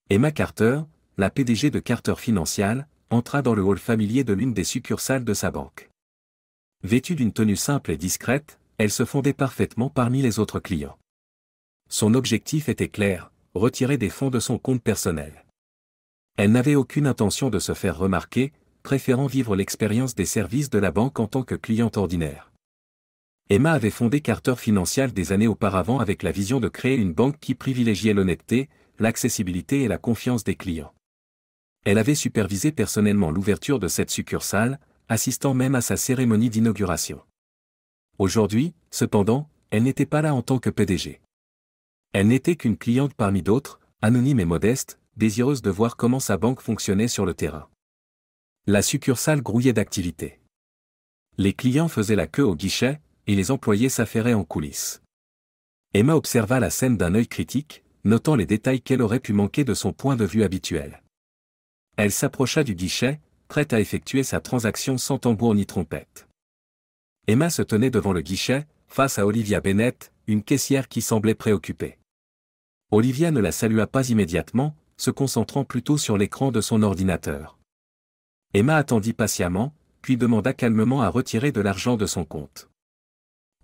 Emma Carter, la PDG de Carter Financial, entra dans le hall familier de l'une des succursales de sa banque. Vêtue d'une tenue simple et discrète, elle se fondait parfaitement parmi les autres clients. Son objectif était clair, retirer des fonds de son compte personnel. Elle n'avait aucune intention de se faire remarquer, préférant vivre l'expérience des services de la banque en tant que cliente ordinaire. Emma avait fondé Carter Financial des années auparavant avec la vision de créer une banque qui privilégiait l'honnêteté, l'accessibilité et la confiance des clients. Elle avait supervisé personnellement l'ouverture de cette succursale, assistant même à sa cérémonie d'inauguration. Aujourd'hui, cependant, elle n'était pas là en tant que PDG. Elle n'était qu'une cliente parmi d'autres, anonyme et modeste, désireuse de voir comment sa banque fonctionnait sur le terrain. La succursale grouillait d'activité. Les clients faisaient la queue au guichet, et les employés s'affairaient en coulisses. Emma observa la scène d'un œil critique, notant les détails qu'elle aurait pu manquer de son point de vue habituel. Elle s'approcha du guichet, prête à effectuer sa transaction sans tambour ni trompette. Emma se tenait devant le guichet, face à Olivia Bennett, une caissière qui semblait préoccupée. Olivia ne la salua pas immédiatement, se concentrant plutôt sur l'écran de son ordinateur. Emma attendit patiemment, puis demanda calmement à retirer de l'argent de son compte.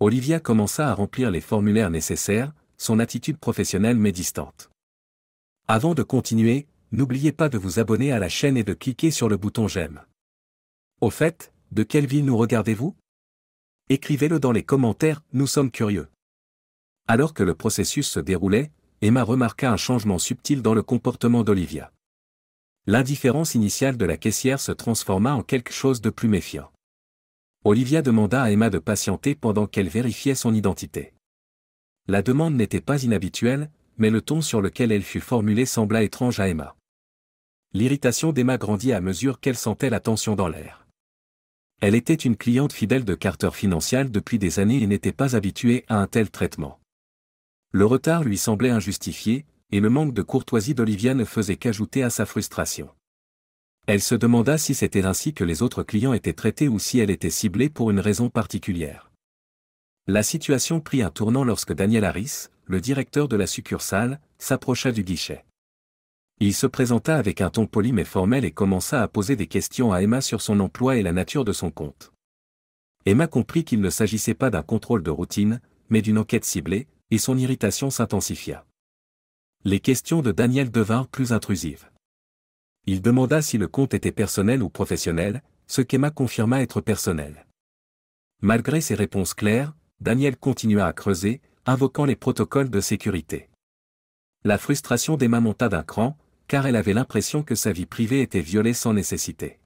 Olivia commença à remplir les formulaires nécessaires, son attitude professionnelle mais distante. Avant de continuer, n'oubliez pas de vous abonner à la chaîne et de cliquer sur le bouton j'aime. Au fait, de quelle ville nous regardez-vous? Écrivez-le dans les commentaires, nous sommes curieux. Alors que le processus se déroulait, Emma remarqua un changement subtil dans le comportement d'Olivia. L'indifférence initiale de la caissière se transforma en quelque chose de plus méfiant. Olivia demanda à Emma de patienter pendant qu'elle vérifiait son identité. La demande n'était pas inhabituelle, mais le ton sur lequel elle fut formulée sembla étrange à Emma. L'irritation d'Emma grandit à mesure qu'elle sentait la tension dans l'air. Elle était une cliente fidèle de Carter Financial depuis des années et n'était pas habituée à un tel traitement. Le retard lui semblait injustifié, et le manque de courtoisie d'Olivia ne faisait qu'ajouter à sa frustration. Elle se demanda si c'était ainsi que les autres clients étaient traités ou si elle était ciblée pour une raison particulière. La situation prit un tournant lorsque Daniel Harris, le directeur de la succursale, s'approcha du guichet. Il se présenta avec un ton poli mais formel et commença à poser des questions à Emma sur son emploi et la nature de son compte. Emma comprit qu'il ne s'agissait pas d'un contrôle de routine, mais d'une enquête ciblée, et son irritation s'intensifia. Les questions de Daniel devinrent plus intrusives. Il demanda si le compte était personnel ou professionnel, ce qu'Emma confirma être personnel. Malgré ses réponses claires, Daniel continua à creuser, invoquant les protocoles de sécurité. La frustration d'Emma monta d'un cran, car elle avait l'impression que sa vie privée était violée sans nécessité.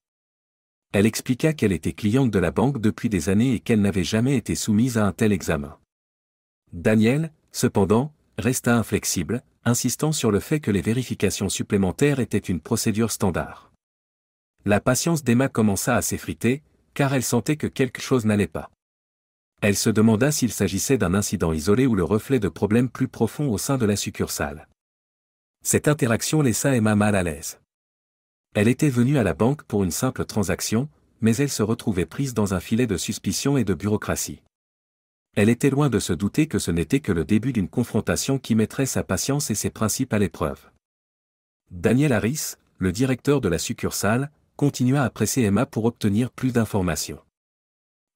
Elle expliqua qu'elle était cliente de la banque depuis des années et qu'elle n'avait jamais été soumise à un tel examen. Daniel, cependant, resta inflexible, insistant sur le fait que les vérifications supplémentaires étaient une procédure standard. La patience d'Emma commença à s'effriter, car elle sentait que quelque chose n'allait pas. Elle se demanda s'il s'agissait d'un incident isolé ou le reflet de problèmes plus profonds au sein de la succursale. Cette interaction laissa Emma mal à l'aise. Elle était venue à la banque pour une simple transaction, mais elle se retrouvait prise dans un filet de suspicion et de bureaucratie. Elle était loin de se douter que ce n'était que le début d'une confrontation qui mettrait sa patience et ses principes à l'épreuve. Daniel Harris, le directeur de la succursale, continua à presser Emma pour obtenir plus d'informations.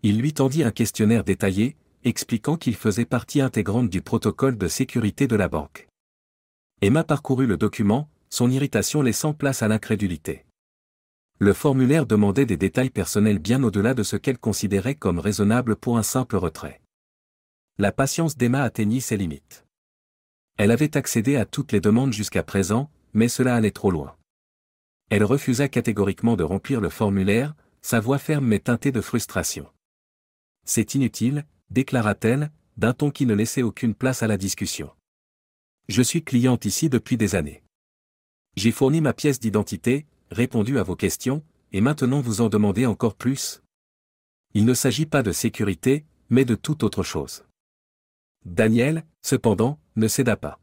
Il lui tendit un questionnaire détaillé, expliquant qu'il faisait partie intégrante du protocole de sécurité de la banque. Emma parcourut le document, son irritation laissant place à l'incrédulité. Le formulaire demandait des détails personnels bien au-delà de ce qu'elle considérait comme raisonnable pour un simple retrait. La patience d'Emma atteignit ses limites. Elle avait accédé à toutes les demandes jusqu'à présent, mais cela allait trop loin. Elle refusa catégoriquement de remplir le formulaire, sa voix ferme mais teintée de frustration. « C'est inutile », déclara-t-elle, d'un ton qui ne laissait aucune place à la discussion. « Je suis cliente ici depuis des années. J'ai fourni ma pièce d'identité, répondu à vos questions, et maintenant vous en demandez encore plus ? Il ne s'agit pas de sécurité, mais de toute autre chose. » Daniel, cependant, ne céda pas.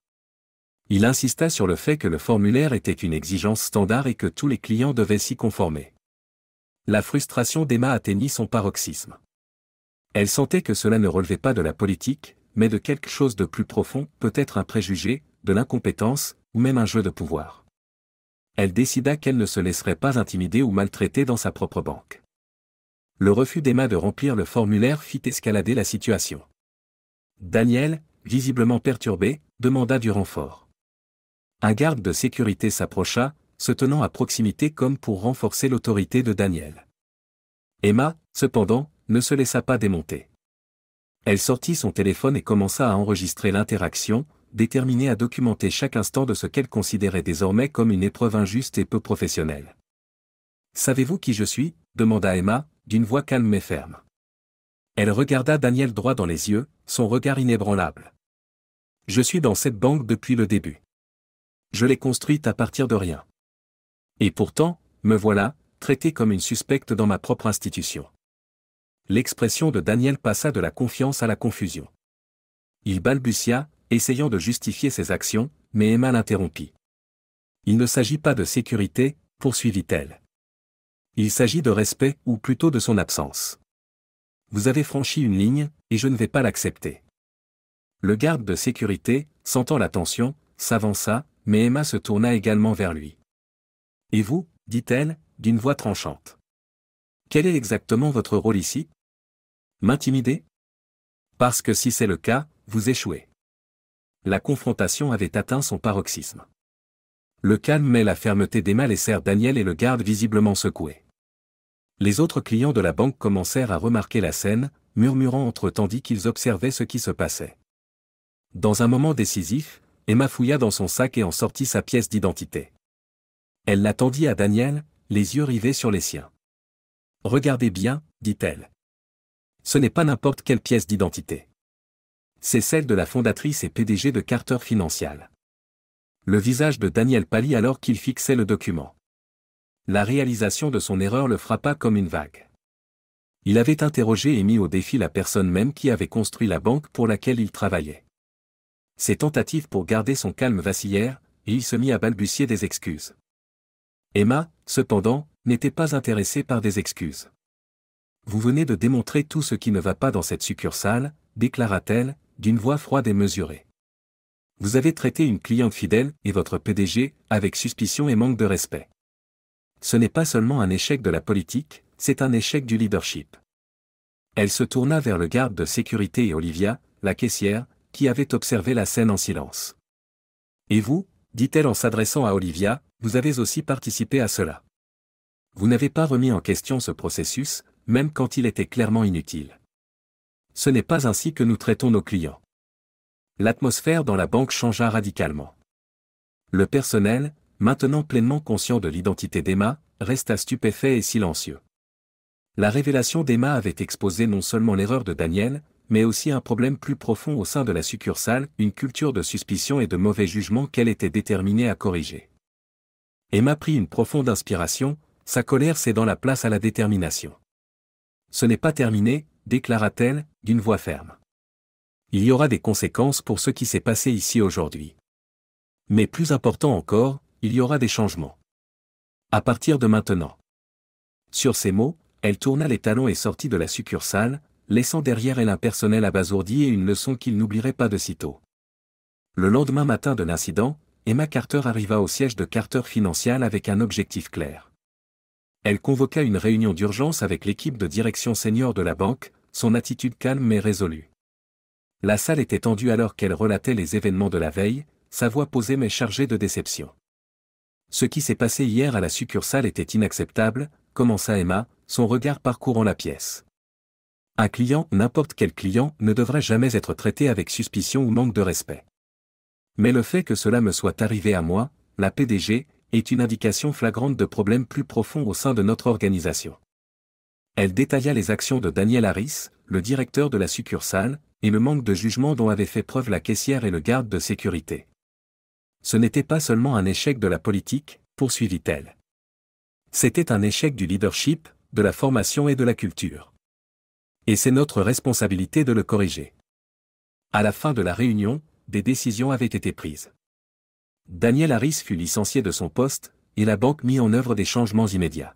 Il insista sur le fait que le formulaire était une exigence standard et que tous les clients devaient s'y conformer. La frustration d'Emma atteignit son paroxysme. Elle sentait que cela ne relevait pas de la politique, mais de quelque chose de plus profond, peut-être un préjugé, de l'incompétence, ou même un jeu de pouvoir. elle décida qu'elle ne se laisserait pas intimider ou maltraiter dans sa propre banque. Le refus d'Emma de remplir le formulaire fit escalader la situation. Daniel, visiblement perturbé, demanda du renfort. Un garde de sécurité s'approcha, se tenant à proximité comme pour renforcer l'autorité de Daniel. Emma, cependant, ne se laissa pas démonter. Elle sortit son téléphone et commença à enregistrer l'interaction, déterminée à documenter chaque instant de ce qu'elle considérait désormais comme une épreuve injuste et peu professionnelle. « Savez-vous qui je suis » demanda Emma, d'une voix calme mais ferme. Elle regarda Daniel droit dans les yeux, son regard inébranlable. « Je suis dans cette banque depuis le début. Je l'ai construite à partir de rien. Et pourtant, me voilà, traité comme une suspecte dans ma propre institution. » L'expression de Daniel passa de la confiance à la confusion. Il balbutia, essayant de justifier ses actions, mais Emma l'interrompit. « Il ne s'agit pas de sécurité, poursuivit-elle. Il s'agit de respect, ou plutôt de son absence. Vous avez franchi une ligne, et je ne vais pas l'accepter. » Le garde de sécurité, sentant la tension, s'avança, mais Emma se tourna également vers lui. « Et vous » dit-elle, d'une voix tranchante. « Quel est exactement votre rôle ici ? M'intimider ? Parce que si c'est le cas, vous échouez. » La confrontation avait atteint son paroxysme. Le calme mais la fermeté d'Emma laissèrent Daniel et le garde visiblement secoués. Les autres clients de la banque commencèrent à remarquer la scène, murmurant entre eux tandis qu'ils observaient ce qui se passait. Dans un moment décisif, Emma fouilla dans son sac et en sortit sa pièce d'identité. Elle la tendit à Daniel, les yeux rivés sur les siens. « Regardez bien, dit-elle. Ce n'est pas n'importe quelle pièce d'identité. C'est celle de la fondatrice et PDG de Carter Financial. » Le visage de Daniel pâlit alors qu'il fixait le document. La réalisation de son erreur le frappa comme une vague. Il avait interrogé et mis au défi la personne même qui avait construit la banque pour laquelle il travaillait. Ses tentatives pour garder son calme vacillèrent, et il se mit à balbutier des excuses. Emma, cependant, n'était pas intéressée par des excuses. « Vous venez de démontrer tout ce qui ne va pas dans cette succursale, » déclara-t-elle, d'une voix froide et mesurée. « Vous avez traité une cliente fidèle et votre PDG avec suspicion et manque de respect. Ce n'est pas seulement un échec de la politique, c'est un échec du leadership. » Elle se tourna vers le garde de sécurité et Olivia, la caissière, qui avait observé la scène en silence. « Et vous » dit-elle en s'adressant à Olivia, « vous avez aussi participé à cela. Vous n'avez pas remis en question ce processus, même quand il était clairement inutile. Ce n'est pas ainsi que nous traitons nos clients. » L'atmosphère dans la banque changea radicalement. Le personnel, maintenant pleinement conscient de l'identité d'Emma, resta stupéfait et silencieux. La révélation d'Emma avait exposé non seulement l'erreur de Daniel, mais aussi un problème plus profond au sein de la succursale, une culture de suspicion et de mauvais jugement qu'elle était déterminée à corriger. Emma prit une profonde inspiration, sa colère cédant la place à la détermination. « Ce n'est pas terminé » déclara-t-elle, d'une voix ferme. « Il y aura des conséquences pour ce qui s'est passé ici aujourd'hui. Mais plus important encore, il y aura des changements. À partir de maintenant. » Sur ces mots, elle tourna les talons et sortit de la succursale, laissant derrière elle un personnel abasourdi et une leçon qu'il n'oublierait pas de sitôt. Le lendemain matin de l'incident, Emma Carter arriva au siège de Carter Financial avec un objectif clair. Elle convoqua une réunion d'urgence avec l'équipe de direction senior de la banque, son attitude calme mais résolue. La salle était tendue alors qu'elle relatait les événements de la veille, sa voix posée mais chargée de déception. « Ce qui s'est passé hier à la succursale était inacceptable », commença Emma, son regard parcourant la pièce. « Un client, n'importe quel client, ne devrait jamais être traité avec suspicion ou manque de respect. Mais le fait que cela me soit arrivé à moi, la PDG, est une indication flagrante de problèmes plus profonds au sein de notre organisation. » Elle détailla les actions de Daniel Harris, le directeur de la succursale, et le manque de jugement dont avaient fait preuve la caissière et le garde de sécurité. « Ce n'était pas seulement un échec de la politique, poursuivit-elle. C'était un échec du leadership, de la formation et de la culture. Et c'est notre responsabilité de le corriger. » À la fin de la réunion, des décisions avaient été prises. Daniel Harris fut licencié de son poste, et la banque mit en œuvre des changements immédiats.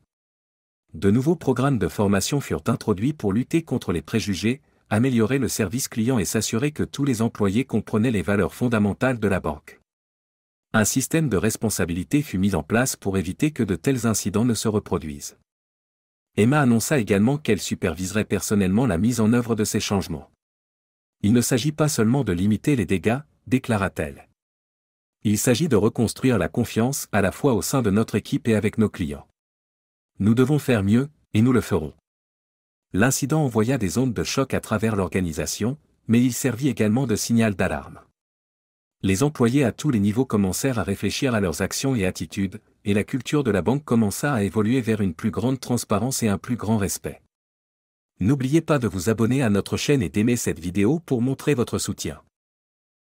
De nouveaux programmes de formation furent introduits pour lutter contre les préjugés, améliorer le service client et s'assurer que tous les employés comprenaient les valeurs fondamentales de la banque. Un système de responsabilité fut mis en place pour éviter que de tels incidents ne se reproduisent. Emma annonça également qu'elle superviserait personnellement la mise en œuvre de ces changements. Il ne s'agit pas seulement de limiter les dégâts, déclara-t-elle. Il s'agit de reconstruire la confiance à la fois au sein de notre équipe et avec nos clients. Nous devons faire mieux, et nous le ferons. L'incident envoya des ondes de choc à travers l'organisation, mais il servit également de signal d'alarme. Les employés à tous les niveaux commencèrent à réfléchir à leurs actions et attitudes, et la culture de la banque commença à évoluer vers une plus grande transparence et un plus grand respect. N'oubliez pas de vous abonner à notre chaîne et d'aimer cette vidéo pour montrer votre soutien.